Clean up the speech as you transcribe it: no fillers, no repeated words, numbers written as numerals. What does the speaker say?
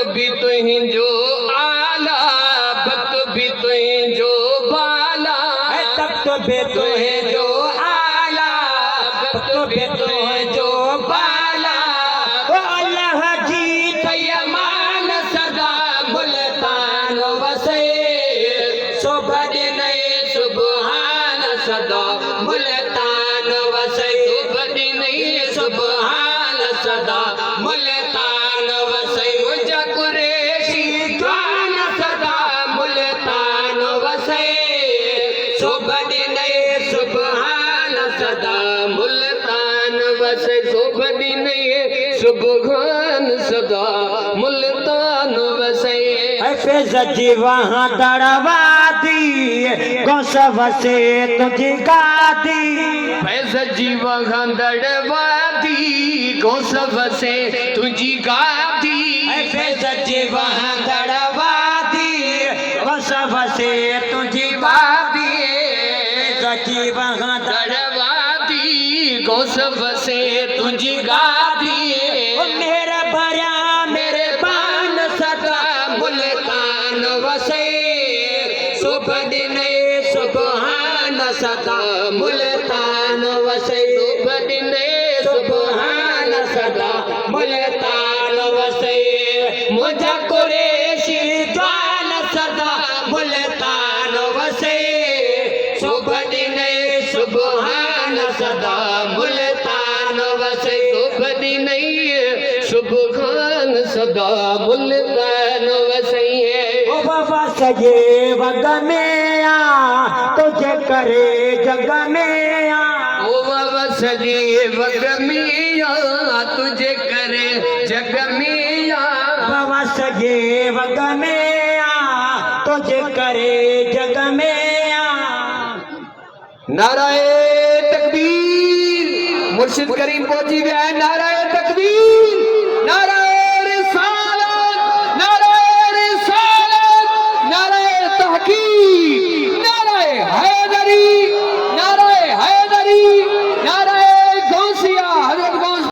भी तुम जो आला, भक्त भी तुम जो बाला, तख्त पे तो है जो आला, भक्त पे तो है जो बाला। ओ अल्लाह जी तयमान सदा मुल्तान वसे, शोभा नहीं सुबहान सदा मुल्तान वसे, नहीं सुबहान सदा मुल्तान वसे, मुझा कुरैशी जान सदा मुल्तान वसे, नहीं सुबहान सदा मुल्तान वसे, नहीं सुबहान सदा मुल्तान वसे। फैज जी वहाँ दड़वा दी, गौसव से तुझी गादी। फैज जी वहाँ दड़वा दी, गौसव से तुझी गादी। फैज जी वहाँ दड़वा दी, गौसव से तुझी गादी। जी वहाँ दड़वा दी, गौसव से तुझी गादी। मेरे भरा मेरे बान सदा मुल्तान वसे, सुबहान सदा मुल्तान वसे, सुबहान सदा मुल्तान वसे, मुझा कुरैशी जान सदा मुल्तान वसे, सुबहान सदा मुल्तान वसे, सुबहान सदा मुल्तान वसे। ओ बाबा सजे वग में आ, तुझे करे जग में आ। ओ बाबा सजे वग में आ, तुझे करे जग में आ। बाबा सजे वग में आ, तुझे करे जग में आ। नाराए तकबीर, मुर्शिद करीम पहुंची गया है। नाराए तकबीर।